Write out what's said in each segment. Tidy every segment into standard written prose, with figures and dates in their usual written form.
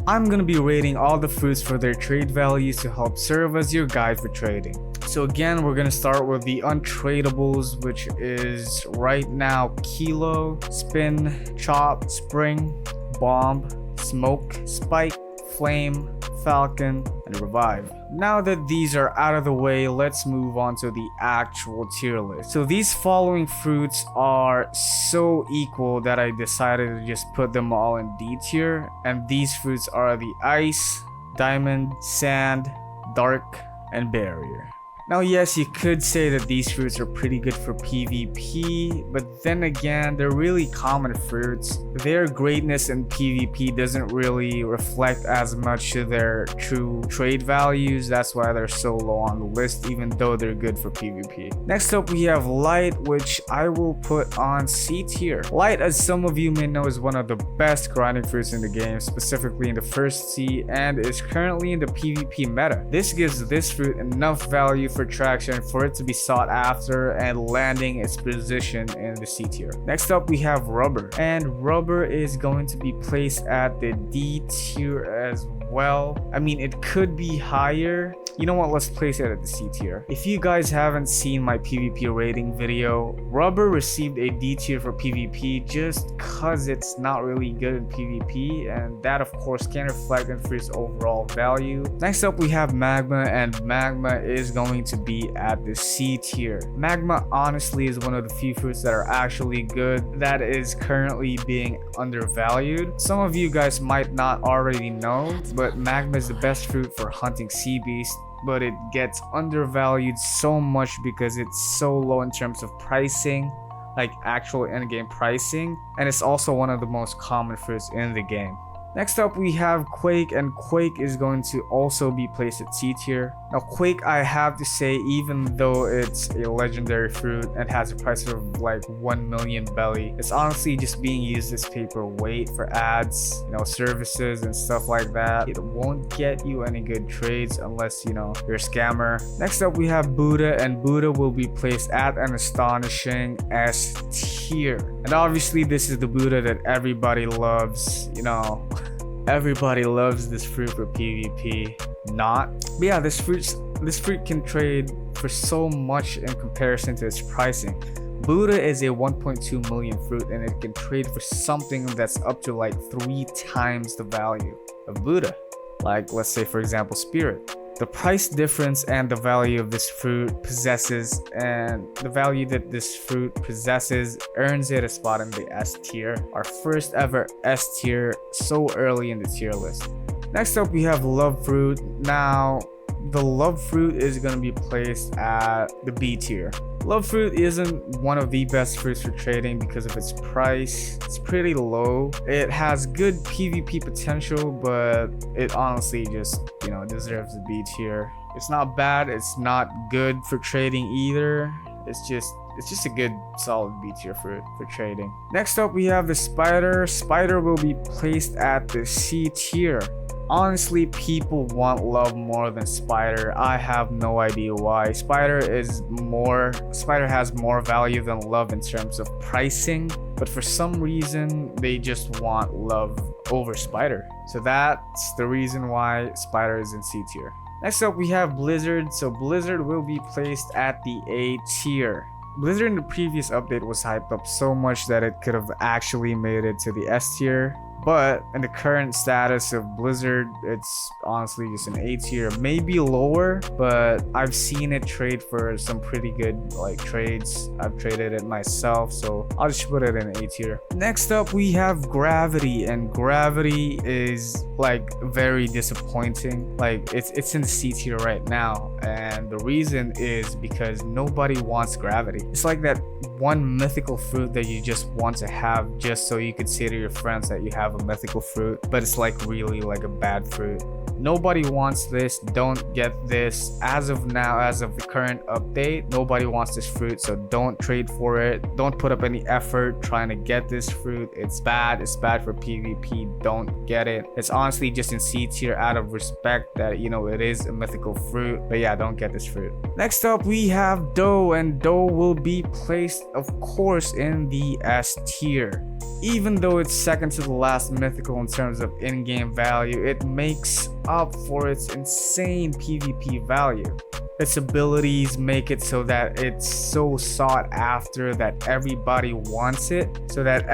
I'm gonna be rating all the fruits for their trade values to help serve as your guide for trading. So again, we're gonna start with the untradables, which is right now Kilo, Spin, Chop, Spring, Bomb, Smoke, Spike, Flame, Falcon, and Revive. Now that these are out of the way, let's move on to the actual tier list. So these following fruits are so equal that I decided to just put them all in D tier, and these fruits are the Ice, Diamond, Sand, Dark, and Barrier. Now yes, you could say that these fruits are pretty good for PvP, but then again, they're really common fruits. Their greatness in PvP doesn't really reflect as much to their true trade values. That's why they're so low on the list, even though they're good for PvP. Next up, we have Light, which I will put on C tier. Light, as some of you may know, is one of the best grinding fruits in the game, specifically in the first C, and is currently in the PvP meta. This gives this fruit enough value for traction for it to be sought after and landing its position in the C tier. Next up, we have Rubber, and Rubber is going to be placed at the D tier as well. I mean, it could be higher. You know what, let's place it at the C tier. If you guys haven't seen my PvP rating video, Rubber received a D tier for PvP just cause it's not really good in PvP, and that of course can reflect in fruit's overall value. Next up, we have Magma, and Magma is going to be at the C tier. Magma honestly is one of the few fruits that are actually good that is currently being undervalued. Some of you guys might not already know, but Magma is the best fruit for hunting sea beasts, but it gets undervalued so much because it's so low in terms of pricing, like actual in-game pricing, and it's also one of the most common fruits in the game. Next up, we have Quake, and Quake is going to also be placed at C tier. Now Quake, I have to say, even though it's a legendary fruit and has a price of like 1 million belly, it's honestly just being used as paperweight for ads, services and stuff like that. It won't get you any good trades unless, you're a scammer. Next up, we have Buddha, and Buddha will be placed at an astonishing S tier. And obviously this is the Buddha that everybody loves, Everybody loves this fruit for PvP, not. But yeah, this fruit can trade for so much in comparison to its pricing. Buddha is a 1.2 million fruit, and it can trade for something that's up to like 3 times the value of Buddha. Like, let's say for example, Spirit. The price difference and the value of this fruit possesses, and the value that this fruit possesses earns it a spot in the S tier, our first ever S tier so early in the tier list. Next up, we have Love Fruit. Now, the Love Fruit is going to be placed at the B tier. Love Fruit isn't one of the best fruits for trading because of its price. It's pretty low. It has good PvP potential, but it honestly just, deserves the B tier. It's not bad, it's not good for trading either. It's just a good solid B tier fruit for trading. Next up, we have the Spider. Spider will be placed at the C tier. Honestly, people want Love more than Spider. I have no idea why. Spider has more value than Love in terms of pricing, but for some reason they just want Love over Spider. So that's the reason why Spider is in C tier. Next up, we have Blizzard. So Blizzard will be placed at the A tier. Blizzard in the previous update was hyped up so much that it could have actually made it to the S tier. But in the current status of Blizzard, it's honestly just an A tier, maybe lower, but I've seen it trade for some pretty good trades. I've traded it myself, so I'll just put it in A tier. Next up, we have Gravity, and Gravity is very disappointing. It's in the C tier right now, and the reason is because nobody wants Gravity. It's like that one mythical fruit that you just want to have just so you could say to your friends that you have a mythical fruit, but it's really a bad fruit. Nobody wants this. Don't get this. As of now, as of the current update, nobody wants this fruit, so don't trade for it. Don't put up any effort trying to get this fruit. It's bad. It's bad for PvP. Don't get it. It's honestly just in C tier out of respect that it is a mythical fruit, but yeah, don't get this fruit. Next up, we have Doe, and Doe will be placed of course in the S tier. Even though it's second to the last mythical in terms of in-game value, it makes up for its insane PvP value. Its abilities make it so that it's so sought after that everybody wants it, so that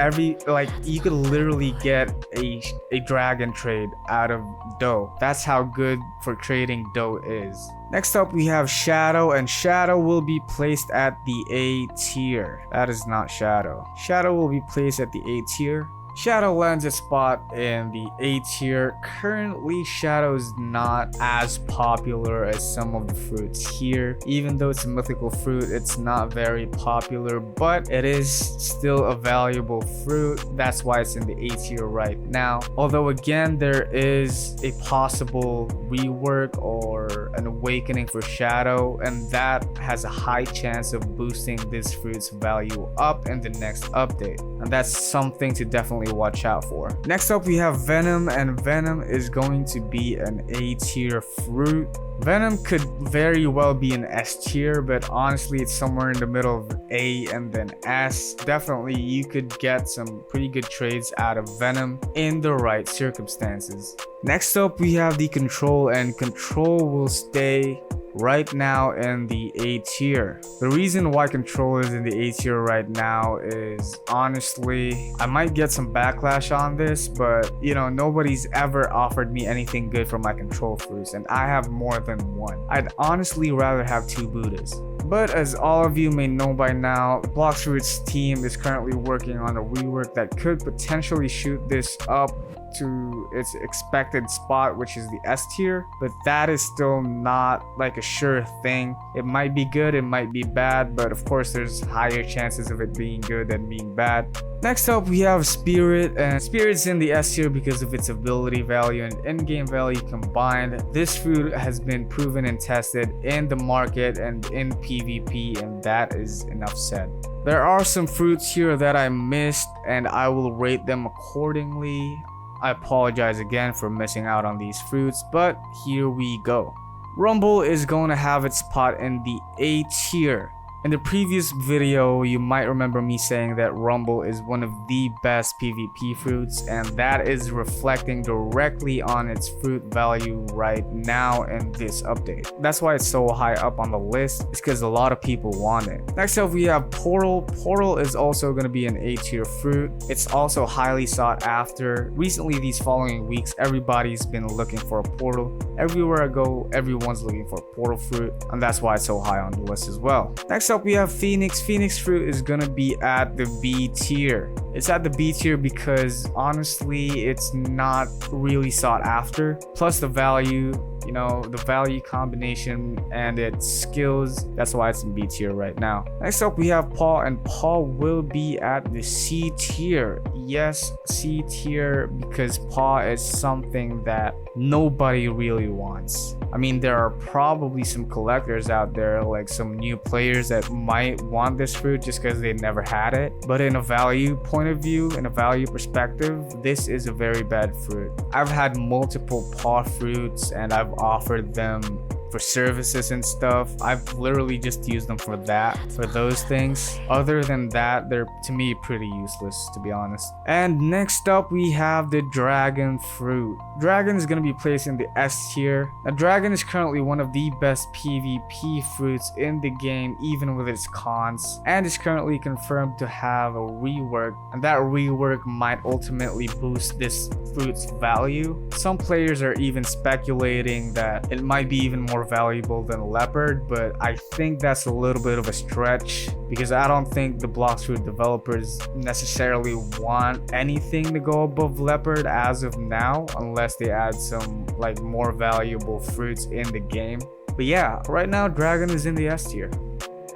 you could literally get a dragon trade out of dough. That's how good for trading dough is. Next up we have Shadow, and Shadow will be placed at the A tier. That is not Shadow. Shadow will be placed at the A tier. Shadow lands its spot in the A tier. Currently, Shadow is not as popular as some of the fruits here. Even though it's a mythical fruit, it's not very popular, but it is still a valuable fruit. That's why it's in the A tier right now. Although again, there is a possible rework or an awakening for Shadow, and that has a high chance of boosting this fruit's value up in the next update. And that's something to definitely watch out for. Next up we have Venom, and Venom is going to be an A tier fruit. Venom could very well be an S tier, but honestly it's somewhere in the middle of A and then S. Definitely you could get some pretty good trades out of Venom in the right circumstances. Next up we have the Control, and Control will stay right now in the A tier. The reason why Control is in the A tier right now is, honestly, I might get some backlash on this, but you know, nobody's ever offered me anything good for my Control fruits, and I have more than one. I'd honestly rather have 2 Buddhas. But as all of you may know by now, the Bloxfruits team is currently working on a rework that could potentially shoot this up to its expected spot, which is the S tier, but that is still not like a sure thing. It might be good, it might be bad, but of course there's higher chances of it being good than being bad. Next up we have Spirit, and Spirit's in the S tier because of its ability value and in-game value combined. This fruit has been proven and tested in the market and in PvP, and that is enough said. There are some fruits here that I missed, and I will rate them accordingly. I apologize again for missing out on these fruits, but here we go. Rumble is going to have its spot in the A tier. In the previous video, you might remember me saying that Rumble is one of the best PvP fruits, and that is reflecting directly on its fruit value right now in this update. That's why it's so high up on the list. It's because a lot of people want it. Next up, we have Portal. Portal is also going to be an A tier fruit. It's also highly sought after. Recently, these following weeks, everybody's been looking for a Portal. Everywhere I go, everyone's looking for a Portal fruit, and that's why it's so high on the list as well. Next up we have Phoenix. Phoenix fruit is gonna be at the B tier. It's at the B tier because honestly it's not really sought after, plus the value, you know, the value combination and its skills, that's why it's in B tier right now. Next up we have Paw, and Paw will be at the C tier. Yes, C tier, because Paw is something that nobody really wants. I mean, there are probably some collectors out there, like some new players that might want this fruit just because they never had it, but in a value point of view, in a value perspective, this is a very bad fruit. I've had multiple Paw fruits and I've offered them for services and stuff. I've literally just used them for those things. Other than that, they're to me pretty useless, to be honest. And next up we have the Dragon fruit. Dragon is going to be placed in the S tier. Now Dragon is currently one of the best PvP fruits in the game, even with its cons, and is currently confirmed to have a rework, and that rework might ultimately boost this fruit's value. Some players are even speculating that it might be even more valuable than Leopard, but I think that's a little bit of a stretch because I don't think the Bloxfruit developers necessarily want anything to go above Leopard as of now, unless they add some like more valuable fruits in the game. But yeah, right now Dragon is in the S tier.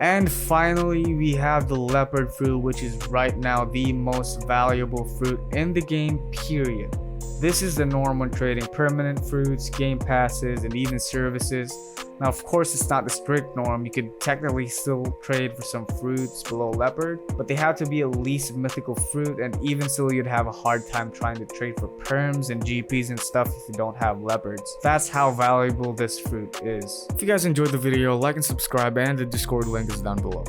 And finally we have the Leopard fruit, which is right now the most valuable fruit in the game, period. This is the norm when trading permanent fruits, game passes, and even services. Now, of course, it's not the strict norm. You could technically still trade for some fruits below Leopard, but they have to be at least a mythical fruit, and even still, you'd have a hard time trying to trade for perms and GPs and stuff if you don't have Leopards. That's how valuable this fruit is. If you guys enjoyed the video, like and subscribe, and the Discord link is down below.